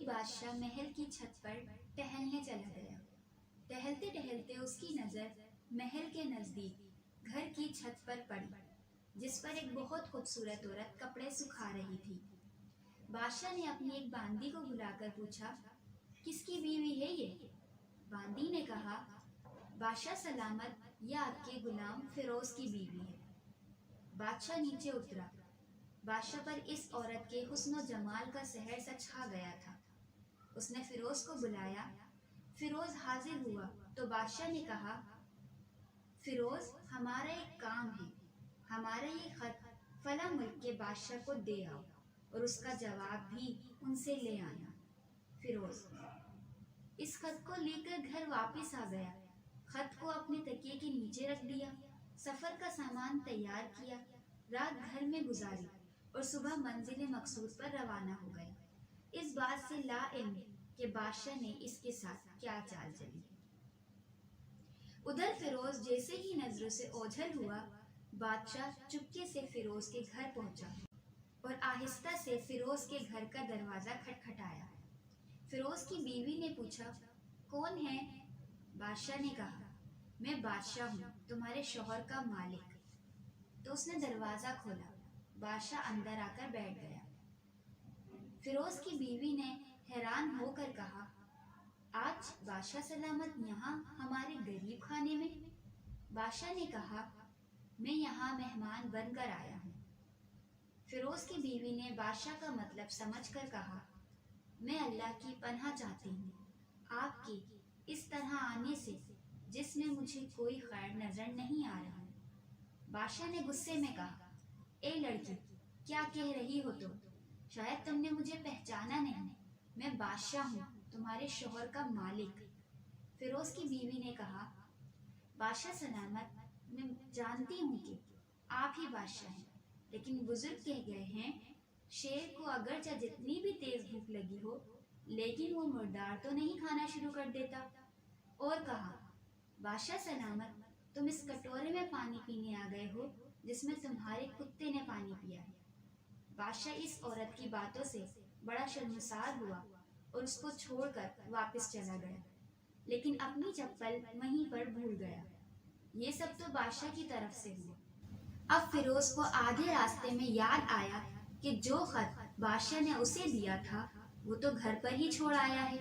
ایک بادشاہ محل کی چھت پر ٹہلنے چلا گیا۔ ٹہلتے ٹہلتے اس کی نظر محل کے نزدیک گھر کی چھت پر پڑی، جس پر ایک بہت خوبصورت عورت کپڑے سکھا رہی تھی۔ بادشاہ نے اپنی ایک باندی کو بلا کر پوچھا، کس کی بیوی ہے یہ؟ باندی نے کہا، بادشاہ سلامت، یہ آپ کے غلام فیروز کی بیوی ہے۔ بادشاہ نیچے اترا۔ بادشاہ پر اس عورت کے حسن و جمال کا سحر سا چھا گیا تھا۔ اس نے فیروز کو بلایا۔ فیروز حاضر ہوا تو بادشاہ نے کہا، فیروز، ہمارا ایک کام ہے، ہمارا یہ خط فلاں ملک کے بادشاہ کو دے آؤ اور اس کا جواب بھی ان سے لے آنا۔ فیروز اس خط کو لے کر گھر واپس آ گیا۔ خط کو اپنے تکیے کے نیچے رکھ دیا، سفر کا سامان تیار کیا، رات گھر میں گزاری اور صبح منزل مقصود پر روانہ ہو گئے، اس بات سے لا علم کہ بادشاہ نے اس کے ساتھ کیا چال چلی۔ ادھر فیروز جیسے ہی نظروں سے اوجھل ہوا، بادشاہ چپکے سے فیروز کے گھر پہنچا اور آہستہ سے فیروز کے گھر کا دروازہ کھٹکھٹایا۔ فیروز کی بیوی نے پوچھا، کون ہے؟ بادشاہ نے کہا، میں بادشاہ ہوں، تمہارے شوہر کا مالک۔ تو اس نے دروازہ کھولا۔ بادشاہ اندر آ کر بیٹھ گیا۔ فیروز کی بیوی نے حیران ہو کر کہا، آج بادشاہ سلامت یہاں ہمارے غریب خانے میں؟ بادشاہ نے کہا، میں یہاں مہمان بن کر آیا ہوں۔ فیروز کی بیوی نے بادشاہ کا مطلب سمجھ کر کہا، میں اللہ کی پناہ چاہتی ہوں آپ کے اس طرح آنے سے، جس میں مجھے کوئی خیر نظر نہیں آ رہا۔ بادشاہ نے غصے میں کہا، اے لڑکی، کیا کہہ رہی ہو تم؟ شاید تم نے مجھے پہچانا نہیں، میں بادشاہ ہوں، تمہارے شوہر کا مالک۔ فیروز کی بیوی نے کہا، بادشاہ سلامت، میں جانتی ہوں کہ آپ ہی بادشاہ ہیں، لیکن بزرگ کہہ گئے ہیں، شیر کو اگرچہ جتنی بھی تیز بھوک لگی ہو، لیکن وہ مردار تو نہیں کھانا شروع کر دیتا۔ اور کہا، بادشاہ سلامت، تم اس کٹورے میں پانی پینے آ گئے ہو جس میں تمہارے کتے نے پانی پیا ہے۔ بادشاہ اس عورت کی باتوں سے بڑا شرمسار ہوا اور اس کو چھوڑ کر واپس چلا گیا، لیکن اپنی چپل وہیں پر بھول گیا۔ یہ سب تو بادشاہ کی طرف سے ہوا۔ اب فیروز کو آدھے راستے میں یاد آیا کہ جو خط بادشاہ نے اسے دیا تھا وہ تو گھر پر ہی چھوڑ آیا ہے۔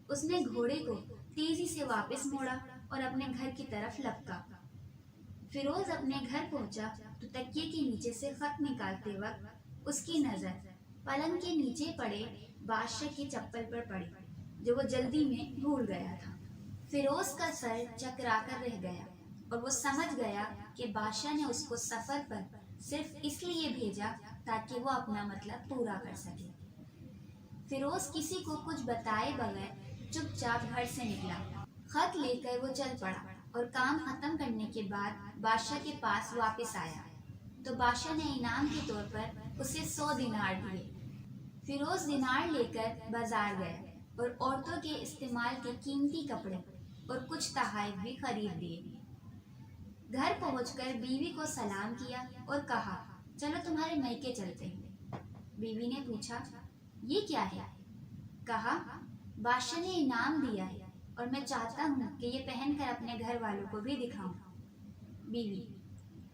اس نے گھوڑے کو تیزی سے واپس موڑا اور اپنے گھر کی طرف لپکا۔ فیروز اپنے گھر پہنچا تو تکیے کے نیچے سے خط نکالتے وقت اس کی نظر پلنگ کے نیچے پڑے بادشاہ کی چپل پر پڑی، جو وہ جلدی میں بھول گیا تھا۔ فیروز کا سر چکرا کر رہ گیا اور وہ سمجھ گیا کہ بادشاہ نے اس کو سفر پر صرف اس لیے بھیجا تاکہ وہ اپنا مطلب پورا کر سکے۔ فیروز کسی کو کچھ بتائے بغیر چپ چاپ گھر سے نکلا۔ خط لے کر وہ چل پڑا اور کام ختم کرنے کے بعد بادشاہ کے پاس واپس آیا تو بادشاہ نے انعام کے طور پر اسے 100 دینار دیے۔ فیروز دینار لے کر بازار گیا اور عورتوں کے استعمال کے قیمتی کپڑے اور کچھ تحائف بھی خرید لیے۔ گھر پہنچ کر بیوی کو سلام کیا اور کہا، چلو تمہارے میکے چلتے ہیں۔ بیوی نے پوچھا، یہ کیا ہے؟ کہا، بادشاہ نے انعام دیا ہے اور میں چاہتا ہوں کہ یہ پہن کر اپنے گھر والوں کو بھی دکھاؤں۔ بیوی،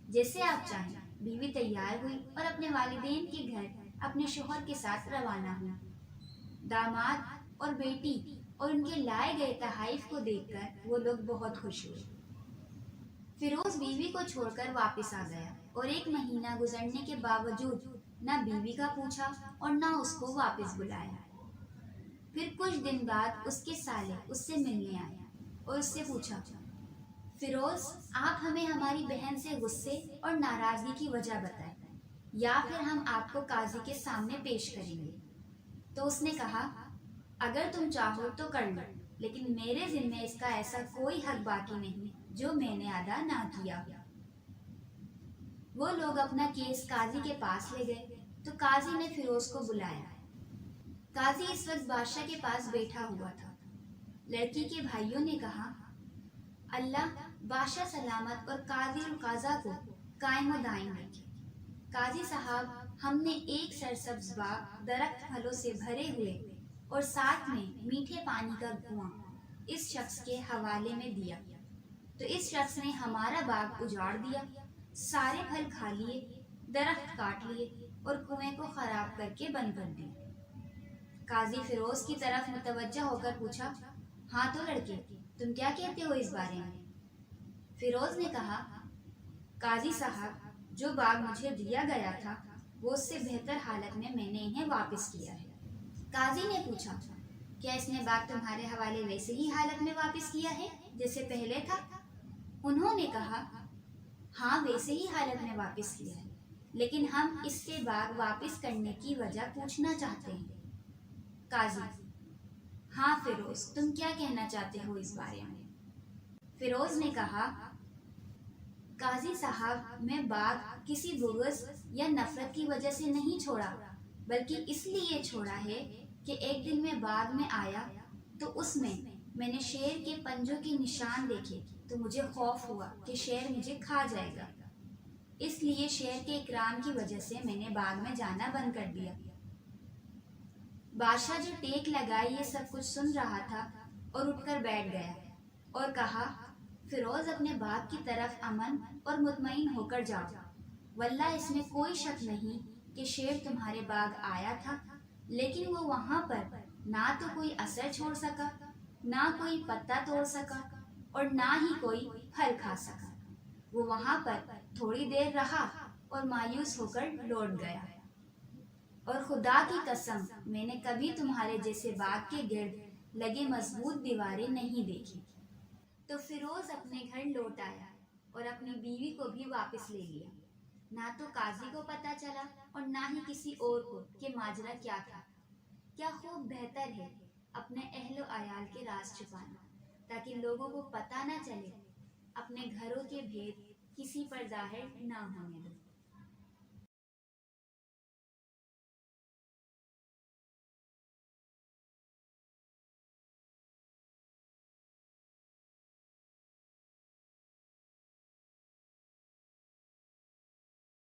جیسے آپ چاہیں۔ بیوی تیار ہوئی اور اپنے والدین کے گھر اپنے شوہر کے ساتھ روانہ ہوئی۔ داماد اور بیٹی اور ان کے لائے گئے تحائف کو دیکھ کر وہ لوگ بہت خوش ہوئے۔ فیروز بیوی کو چھوڑ کر واپس آ گیا اور 1 مہینہ گزرنے کے باوجود نہ بیوی کا پوچھا اور نہ اس کو واپس بلایا۔ پھر کچھ دن بعد اس کے سالے اس سے ملنے آئے اور اس سے پوچھا، فیروز، آپ ہمیں ہماری بہن سے غصے اور ناراضگی کی وجہ بتائیں یا پھر ہم آپ کو قاضی کے سامنے پیش کریں گے۔ تو اس نے کہا، اگر تم چاہو تو کر لو، لیکن میرے ذمہ اس کا ایسا کوئی حق باقی نہیں جو میں نے ادا نہ کیا۔ وہ لوگ اپنا کیس قاضی کے پاس لے گئے تو قاضی نے فیروز کو بلایا۔ قاضی اس وقت بادشاہ کے پاس بیٹھا ہوا تھا۔ لڑکی کے بھائیوں نے کہا، اللہ بادشاہ سلامت اور قاضی القضا کو قائم و دائم رکھے۔ قاضی صاحب، ہم نے ایک سرسبز باغ درخت پھلوں سے بھرے ہوئے اور ساتھ میں میٹھے پانی کا کنواں اس شخص کے حوالے میں دیا، تو اس شخص نے ہمارا باغ اجاڑ دیا، سارے پھل کھا لیے، درخت کاٹ لیے اور کنویں کو خراب کر کے بند کر دیا۔ قاضی فیروز کی طرف متوجہ ہو کر پوچھا، ہاں تو لڑکے، تم کیا کہتے ہو اس بارے میں؟ فیروز نے کہا، قاضی صاحب، جو باغ مجھے دیا گیا تھا وہ اس سے بہتر حالت میں نے انہیں واپس کیا ہے۔ قاضی نے پوچھا، کیا اس نے باغ تمہارے حوالے ویسے ہی حالت میں واپس کیا ہے جیسے پہلے تھا؟ انہوں نے کہا، ہاں ویسے ہی حالت میں واپس کیا ہے، لیکن ہم اس سے باغ واپس کرنے کی وجہ پوچھنا چاہتے ہیں۔ قاضی، ہاں فیروز، تم کیا کہنا چاہتے ہو اس بارے میں؟ فیروز نے کہا، قاضی صاحب، میں باغ کسی بغض یا نفرت کی وجہ سے نہیں چھوڑا، بلکہ اس لیے چھوڑا ہے کہ ایک دن میں باغ میں آیا تو اس میں نے شیر کے پنجوں کے نشان دیکھے تو مجھے خوف ہوا کہ شیر مجھے کھا جائے گا، اس لیے شیر کے اکرام کی وجہ سے میں نے باغ میں جانا بند کر دیا۔ بادشاہ جو ٹیک لگائے یہ سب کچھ سن رہا تھا اور اٹھ کر بیٹھ گیا اور کہا، فیروز، اپنے باغ کی طرف امن اور مطمئن ہو کر جاؤ، واللہ اس میں کوئی شک نہیں کہ شیر تمہارے باغ آیا تھا، لیکن وہ وہاں پر نہ تو کوئی اثر چھوڑ سکا، نہ کوئی پتا توڑ سکا اور نہ ہی کوئی پھل کھا سکا۔ وہ وہاں پر تھوڑی دیر رہا اور مایوس ہو کر لوٹ گیا، اور خدا کی قسم میں نے کبھی تمہارے جیسے باغ کے گرد لگے مضبوط دیواریں نہیں دیکھی۔ تو فیروز اپنے گھر لوٹ آیا اور اپنی بیوی کو بھی واپس لے لیا۔ نہ تو قاضی کو پتا چلا اور نہ ہی کسی اور کو کہ ماجرا کیا تھا۔ کیا خوب بہتر ہے اپنے اہل و عیال کے راز چھپانا، تاکہ لوگوں کو پتہ نہ چلے، اپنے گھروں کے بھید کسی پر ظاہر نہ ہونے دو۔